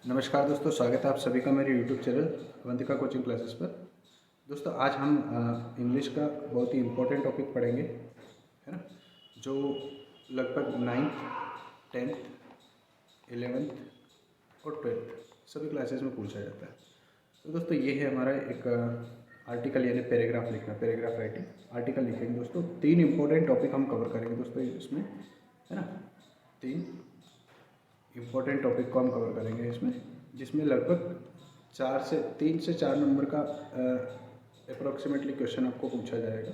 नमस्कार दोस्तों, स्वागत है आप सभी का मेरे YouTube channel Avantika coaching classes पर। दोस्तों आज हम इंग्लिश का बहुत ही इम्पोर्टेंट टॉपिक पढ़ेंगे, है ना, जो लगभग 9th 10th 11th और 12th सभी क्लासेस में पूछा जाता है। तो दोस्तों ये है हमारा एक आर्टिकल यानी पैराग्राफ लिखना, पैराग्राफ राइटिंग आर्टिकल लिखेंगे। दोस्तों 3 इम्पोर्टेंट टॉपिक हम कवर करेंगे दोस्तों इसमें, है ना। 3 इम्पोर्टेंट टॉपिक को हम कवर करेंगे इसमें, जिसमें लगभग 3 से 4 नंबर का अप्रोक्सीमेटली क्वेश्चन आपको पूछा जाएगा,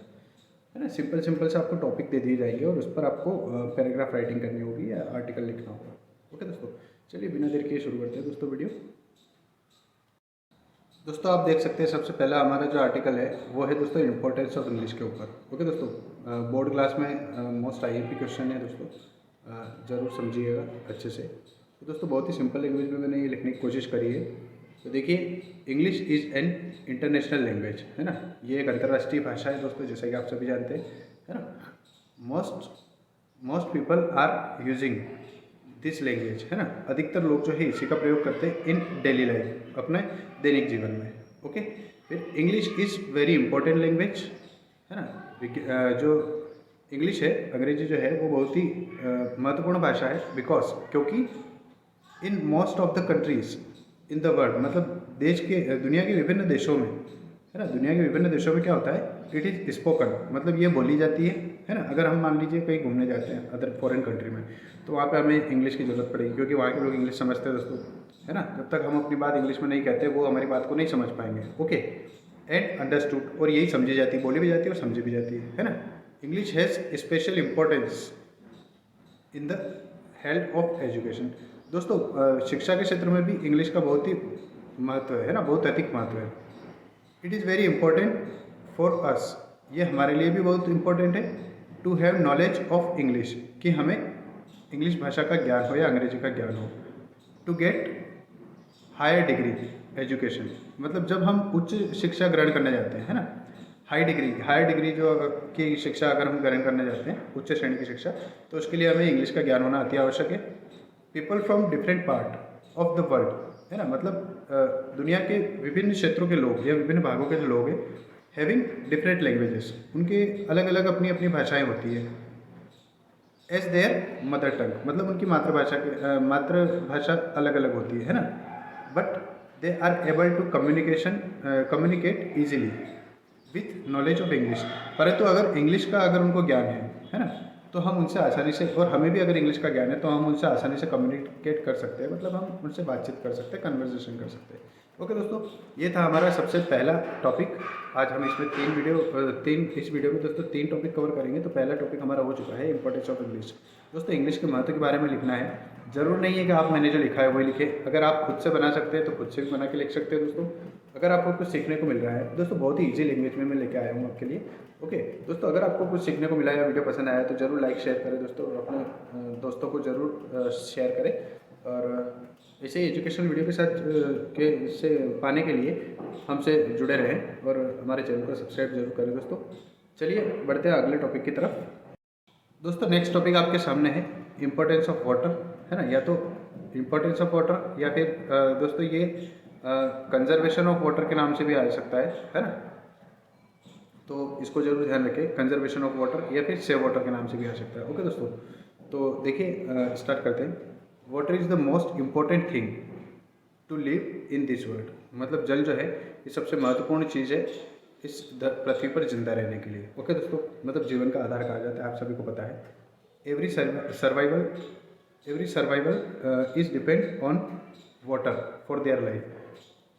है ना। सिंपल से आपको टॉपिक दे दिए जाएंगे और उस पर आपको पैराग्राफ राइटिंग करनी होगी या आर्टिकल लिखना होगा। ओके दोस्तों, चलिए बिना देर के शुरू करते हैं दोस्तों वीडियो। दोस्तों आप देख सकते हैं सबसे पहला हमारा जो आर्टिकल है वो है दोस्तों इम्पोर्टेंस ऑफ इंग्लिश के ऊपर। ओके दोस्तों, बोर्ड क्लास में मोस्ट आईएमपी क्वेश्चन है दोस्तों, ज़रूर समझिएगा अच्छे से। तो दोस्तों बहुत ही सिंपल लैंग्वेज में मैंने ये लिखने की कोशिश करी है। तो देखिए, English is an international language, है ना। ये एक अंतर्राष्ट्रीय भाषा है दोस्तों, जैसा कि आप सभी जानते हैं, है ना। Most people are using this language, है ना। अधिकतर लोग जो है इसी का प्रयोग करते हैं इन डेली लाइफ, अपने दैनिक जीवन में। ओके, फिर English is very important language, है ना। जो इंग्लिश है, अंग्रेजी जो है वो बहुत ही महत्वपूर्ण भाषा है, बिकॉज क्योंकि in most of the countries in the world, मतलब दुनिया के विभिन्न देशों में, है ना, दुनिया के विभिन्न देशों में क्या होता है, इट इज़ स्पोकन, मतलब ये बोली जाती है ना। अगर हम मान लीजिए कहीं घूमने जाते हैं अदर फॉरेन कंट्री में, तो वहाँ पे हमें इंग्लिश की ज़रूरत पड़ेगी, क्योंकि वहाँ के लोग इंग्लिश समझते हैं दोस्तों, है ना। जब तक हम अपनी बात इंग्लिश में नहीं कहते वो हमारी बात को नहीं समझ पाएंगे। ओके, एंड अंडरस्टूड, और यही समझी जाती है, बोली भी जाती है और समझी भी जाती है ना। English has special importance in the health of education. दोस्तों शिक्षा के क्षेत्र में भी इंग्लिश का बहुत ही महत्व है ना, बहुत अधिक महत्व है। It is very important for us, ये हमारे लिए भी बहुत इंपॉर्टेंट है, to have knowledge of English, कि हमें इंग्लिश भाषा का ज्ञान हो या अंग्रेजी का ज्ञान हो। To get higher degree education, मतलब जब हम उच्च शिक्षा ग्रहण करने जाते हैं, है ना, हाई डिग्री जो की शिक्षा अगर हम ग्रहण करने जाते हैं, उच्च श्रेणी की शिक्षा, तो उसके लिए हमें इंग्लिश का ज्ञान होना अति आवश्यक है। People from different part of the world, है ना, मतलब दुनिया के विभिन्न क्षेत्रों के लोग या विभिन्न भागों के जो लोग हैं, हैविंग डिफरेंट लैंग्वेजेस, उनके अलग अलग अपनी अपनी भाषाएं होती है। एज देयर मदर टंग, मतलब उनकी मातृभाषा अलग अलग होती है ना। But they are able to communicate easily with knowledge of English, परंतु अगर इंग्लिश का अगर उनको ज्ञान है ना, तो हम उनसे आसानी से, और हमें भी अगर इंग्लिश का ज्ञान है तो हम उनसे आसानी से कम्युनिकेट कर सकते हैं, मतलब हम उनसे बातचीत कर सकते हैं, कन्वर्सेशन कर सकते हैं। ओके दोस्तों, ये था हमारा सबसे पहला टॉपिक। आज हम इसमें इस वीडियो में दोस्तों 3 टॉपिक कवर करेंगे। तो पहला टॉपिक हमारा हो चुका है इंपॉर्टेंस ऑफ इंग्लिश। दोस्तों इंग्लिश के महत्व के बारे में लिखना है, ज़रूर नहीं है कि आप मैंने जो लिखा है वही लिखे, अगर आप खुद से बना सकते हैं तो खुद से भी बना के लिख सकते हैं दोस्तों। अगर आपको कुछ सीखने को मिल रहा है दोस्तों, बहुत ही ईजी लैंग्वेज में मैं लेके आया हूँ आपके लिए। ओके दोस्तों, अगर आपको कुछ सीखने को मिला या वीडियो पसंद आया तो ज़रूर लाइक शेयर करें दोस्तों, और अपने दोस्तों को ज़रूर शेयर करें। और ऐसे ही एजुकेशन वीडियो के साथ से पाने के लिए हमसे जुड़े रहें और हमारे चैनल को सब्सक्राइब जरूर करें दोस्तों। चलिए बढ़ते हैं अगले टॉपिक की तरफ। दोस्तों नेक्स्ट टॉपिक आपके सामने है इम्पोर्टेंस ऑफ वाटर, है ना, या तो इम्पोर्टेंस ऑफ वाटर या फिर दोस्तों ये कंजर्वेशन ऑफ वाटर के नाम से भी आ सकता है ना। तो इसको जरूर ध्यान रखें, कंजर्वेशन ऑफ वाटर या फिर सेव वाटर के नाम से भी आ सकता है। ओके दोस्तों, तो देखिए स्टार्ट करते हैं। Water is the most important thing to live in this world, मतलब जल जो है ये सबसे महत्वपूर्ण चीज़ है इस पृथ्वी पर जिंदा रहने के लिए। ओके दोस्तों, मतलब जीवन का आधार कहा जाता है, आप सभी को पता है। Every survival is depend on water for their life.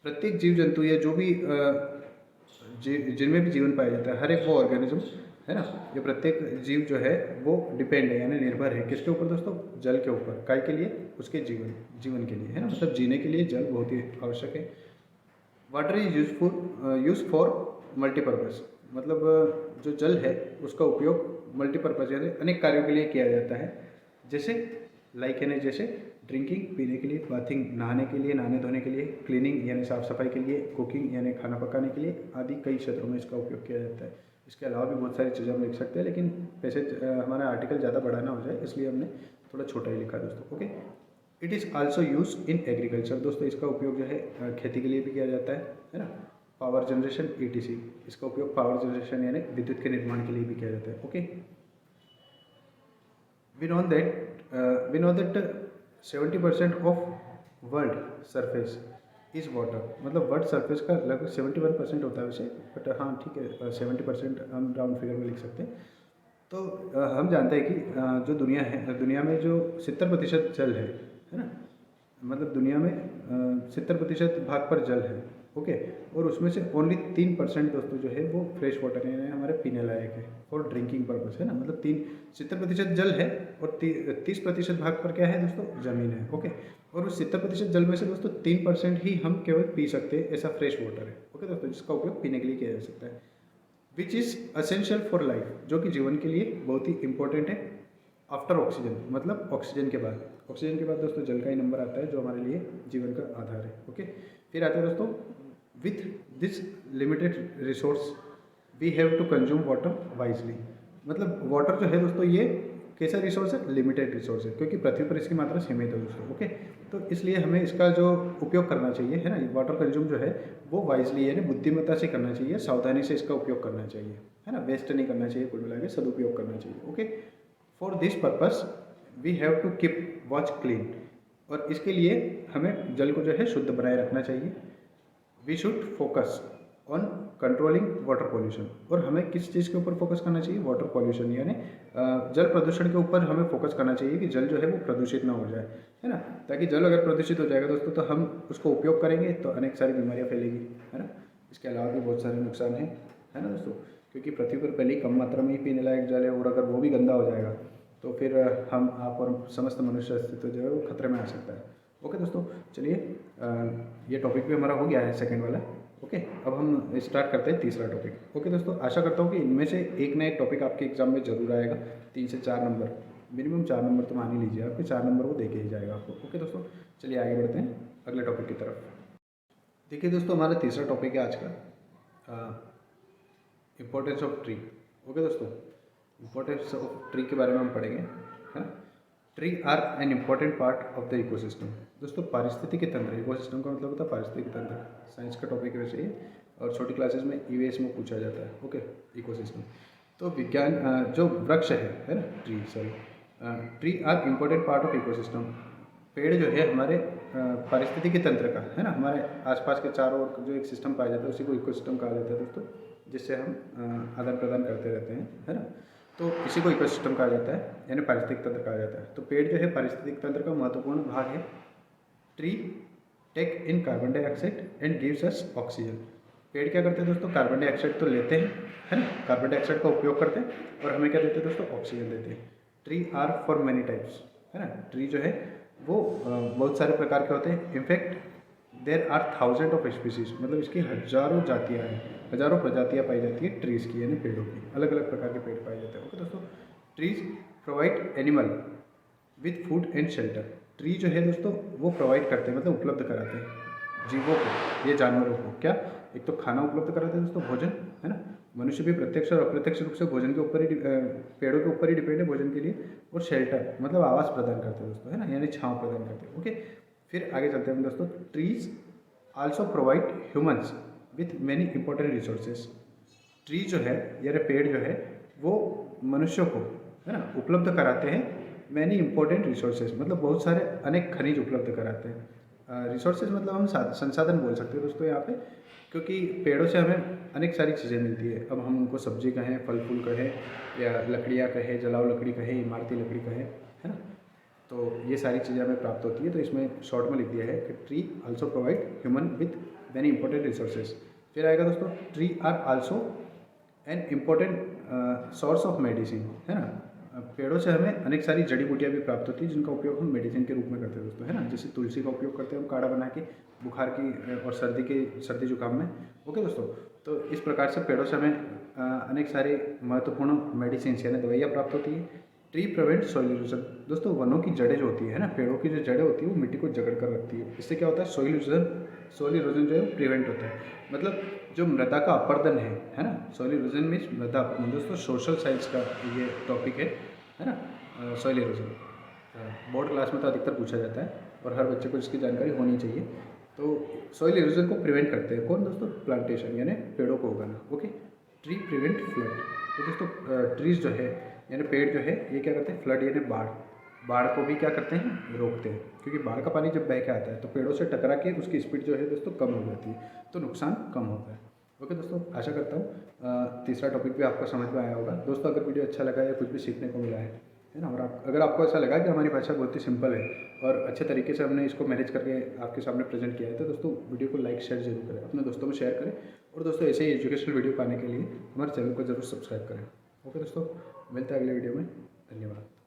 प्रत्येक जीव जंतु या जो भी जिनमें भी जीवन पाया जाता है, हर एक वो ऑर्गेनिज्म, है ना, ये प्रत्येक जीव जो है वो डिपेंड है यानी निर्भर है किसके ऊपर दोस्तों, जल के ऊपर। काय के लिए, उसके जीवन के लिए, है ना, मतलब जीने के लिए जल बहुत ही आवश्यक है। Water is use for multipurpose, मतलब जो जल है उसका उपयोग मल्टीपर्पज़ यानी अनेक कार्यों के लिए किया जाता है, जैसे लाइक यानी जैसे ड्रिंकिंग पीने के लिए, बाथिंग नहाने के लिए, नहाने धोने के लिए, क्लीनिंग यानी साफ सफाई के लिए, कुकिंग यानी खाना पकाने के लिए आदि कई क्षेत्रों में इसका उपयोग किया जाता है। इसके अलावा भी बहुत सारी चीज़ें हम लिख सकते हैं, लेकिन वैसे हमारा आर्टिकल ज़्यादा बड़ा ना हो जाए इसलिए हमने थोड़ा छोटा ही लिखा है दोस्तों। Okay, it is also use in agriculture. दोस्तों इसका उपयोग जो है खेती के लिए भी किया जाता है ना। पावर जनरेशन ETC, इसका उपयोग पावर जनरेशन यानी विद्युत के निर्माण के लिए भी किया जाता है। Okay, we know that 70% of world surface is water. मतलब वर्ल्ड सरफेस का लगभग 71% होता है वैसे, बट हाँ ठीक है 70% हम राउंड फिगर में लिख सकते हैं। तो हम जानते हैं कि जो दुनिया है, दुनिया में जो 70% जल है ना, मतलब दुनिया में 70% भाग पर जल है। ओके, और उसमें से ओनली 3% दोस्तों जो है वो फ्रेश वाटर यानी हमारे पीने लायक है फॉर ड्रिंकिंग पर्पस, है ना। मतलब 70% जल है और 30% भाग पर क्या है दोस्तों, ज़मीन है। ओके, और उस 70% जल में से दोस्तों 3% ही हम केवल पी सकते हैं, ऐसा फ्रेश वाटर है। ओके दोस्तों, जिसका उपयोग पीने के लिए किया जा सकता है। Which is essential for life, जो कि जीवन के लिए बहुत ही इंपॉर्टेंट है। आफ्टर ऑक्सीजन, मतलब ऑक्सीजन के बाद, ऑक्सीजन के बाद दोस्तों जल का ही नंबर आता है जो हमारे लिए जीवन का आधार है। ओके, फिर आता है दोस्तों, with this limited resource we have to consume water wisely. मतलब वाटर जो है दोस्तों ये कैसा रिसोर्स है, लिमिटेड रिसोर्स है, क्योंकि पृथ्वी पर इसकी मात्रा सीमित है दोस्तों। ओके, तो इसलिए हमें इसका जो उपयोग करना चाहिए, है ना, वाटर कंज्यूम जो है वो वाइजली यानी बुद्धिमत्ता से करना चाहिए, सावधानी से इसका उपयोग करना चाहिए, है ना। वेस्ट नहीं करना चाहिए, कुल मिला के सदुपयोग करना चाहिए। Okay, for this purpose we have to keep वॉच क्लीन, और इसके लिए हमें जल को जो है शुद्ध बनाए रखना चाहिए। We should focus on controlling water pollution, और हमें किस चीज़ के ऊपर फोकस करना चाहिए, वाटर पॉल्यूशन यानी जल प्रदूषण के ऊपर हमें फोकस करना चाहिए कि जल जो है वो प्रदूषित ना हो जाए, है ना। ताकि जल अगर प्रदूषित हो जाएगा दोस्तों तो हम उसको उपयोग करेंगे तो अनेक सारी बीमारियाँ फैलेगी, है ना। इसके अलावा भी बहुत सारे नुकसान हैं, है ना दोस्तों, क्योंकि पृथ्वी पर पहले ही कम मात्रा में ही पीने लायक जल है, और अगर वो भी गंदा हो जाएगा तो फिर हम, आप और समस्त मनुष्य अस्तित्व जो है वो खतरे में आ सकता है। ओके दोस्तों, चलिए ये टॉपिक भी हमारा हो गया है सेकंड वाला। ओके, अब हम स्टार्ट करते हैं तीसरा टॉपिक। ओके दोस्तों, आशा करता हूँ कि इनमें से एक ना एक टॉपिक आपके एग्जाम में जरूर आएगा। 3 से 4 नंबर, मिनिमम 4 नंबर तो मान ही लीजिए, आपके 4 नंबर वो दे के ही जाएगा आपको। ओके दोस्तों, चलिए आगे बढ़ते हैं अगले टॉपिक की तरफ। देखिए दोस्तों, हमारा तीसरा टॉपिक है आज का इम्पोर्टेंस ऑफ ट्री। ओके दोस्तों, इम्पोर्टेंस ऑफ ट्री के बारे में हम पढ़ेंगे, है ना। Tree are an important part of the ecosystem. दोस्तों पारिस्थितिकी तंत्र, इकोसिस्टम का मतलब होता है पारिस्थितिकी तंत्र, साइंस का टॉपिक है वैसे ये, और छोटी क्लासेस में EVS में पूछा जाता है। ओके, इकोसिस्टम तो विज्ञान जो वृक्ष है ना, tree, sorry, tree are important part of ecosystem. पेड़ जो है हमारे पारिस्थितिकी तंत्र का, है ना, हमारे आसपास के चारों ओर जो एक सिस्टम पाया जाता है उसी को इकोसिस्टम कहा जाता है दोस्तों, जिससे हम आदान प्रदान करते रहते हैं, है ना। तो इसी को इकोसिस्टम कहा जाता है यानी पारिस्थितिक तंत्र कहा जाता है। तो पेड़ जो है पारिस्थितिक तंत्र का महत्वपूर्ण भाग है। Tree take in carbon dioxide and gives us oxygen. पेड़ क्या करते हैं दोस्तों, कार्बन डाइऑक्साइड तो लेते हैं, है ना, कार्बन डाइऑक्साइड का उपयोग करते हैं और हमें क्या देते हैं दोस्तों, ऑक्सीजन देते हैं। Tree are for many types, है ना। ट्री जो है वो बहुत सारे प्रकार के होते हैं। In fact there are 1000 of species, मतलब इसकी हजारों जातियाँ हैं, हजारों प्रजातियाँ पाई जाती है ट्रीज़ की यानी पेड़ों की, अलग अलग प्रकार के पेड़ पाए जाते हैं। ओके दोस्तों, trees provide animal with food and shelter. Tree जो है दोस्तों वो प्रोवाइड करते हैं, मतलब उपलब्ध कराते हैं जीवों को, ये जानवरों को, क्या, एक तो खाना उपलब्ध कराते हैं दोस्तों, भोजन, है ना। मनुष्य भी प्रत्यक्ष और अप्रत्यक्ष रूप से भोजन के ऊपर ही, पेड़ों के ऊपर ही डिपेंड है भोजन के लिए। और शेल्टर मतलब आवास प्रदान करते हैं दोस्तों, है ना, यानी छांव प्रदान करते हैं। ओके, फिर आगे चलते हैं दोस्तों। Trees also provide humans with many important resources. Tree जो है यानी पेड़ जो है वो मनुष्यों को, है ना, उपलब्ध कराते हैं मैनी इंपॉर्टेंट रिसोर्सेज, मतलब बहुत सारे अनेक खनिज उपलब्ध कराते हैं। रिसोर्सेज मतलब हम संसाधन बोल सकते हैं दोस्तों यहाँ पे, क्योंकि पेड़ों से हमें अनेक सारी चीज़ें मिलती है। अब हम उनको सब्जी कहें, फल फूल कहें, या लकड़ियाँ कहें, जलाऊ लकड़ी कहें, इमारती लकड़ी कहें, है ना, तो ये सारी चीज़ें हमें प्राप्त होती है। तो इसमें शॉर्ट में लिख दिया है कि tree also provide human with many important resources. फिर आएगा दोस्तों, tree are also an important source of medicine, है ना। पेड़ों से हमें अनेक सारी जड़ी बूटियाँ भी प्राप्त होती हैं जिनका उपयोग हम मेडिसिन के रूप में करते हैं दोस्तों, है ना। जैसे तुलसी का उपयोग करते हैं हम काढ़ा बना के बुखार की और सर्दी जुकाम में। ओके दोस्तों, तो इस प्रकार से पेड़ों से हमें अनेक सारी महत्वपूर्ण मेडिसिन यानी दवाइयाँ प्राप्त होती है। Tree prevent soil erosion. दोस्तों वनों की जड़ें जो होती है ना, पेड़ों की जो जड़ें होती है वो मिट्टी को जकड़ कर रखती है। इससे क्या होता है, सॉइल इरोजन जो है वो प्रिवेंट होता है। मतलब जो मृदा का अपर्दन है ना, सॉइल इरोजन मीन्स मृदा अपरदन। दोस्तों सोशल साइंस का ये टॉपिक है ना, सॉइल इरोजन। बोर्ड क्लास में तो अधिकतर पूछा जाता है। और हर बच्चे को इसकी जानकारी होनी चाहिए। तो सॉइल इरोजन को प्रिवेंट करते हैं कौन दोस्तों? प्लांटेशन, यानी पेड़ों को उगाना। Okay, tree prevent flood. तो दोस्तों ट्रीज़ जो है यानी पेड़ जो है ये क्या करते हैं? फ्लड यानी बाढ़ को भी क्या करते हैं? रोकते हैं, क्योंकि बाढ़ का पानी जब बह के आता है तो पेड़ों से टकरा के उसकी स्पीड जो है दोस्तों कम हो जाती है, तो नुकसान कम होता है। ओके दोस्तों, आशा करता हूँ तीसरा टॉपिक भी आपको समझ में आया होगा। दोस्तों अगर वीडियो अच्छा लगा या कुछ भी सीखने को मिला है ना, और अगर आपको ऐसा लगा कि हमारी भाषा बहुत ही सिंपल है और अच्छे तरीके से हमने इसको मैनेज करके आपके सामने प्रेजेंट किया है, तो दोस्तों वीडियो को लाइक शेयर जरूर करें, अपने दोस्तों में शेयर करें, और दोस्तों ऐसे ही एजुकेशनल वीडियो पाने के लिए हमारे चैनल को जरूर सब्सक्राइब करें। ओके दोस्तों, मिलते हैं अगले वीडियो में। धन्यवाद।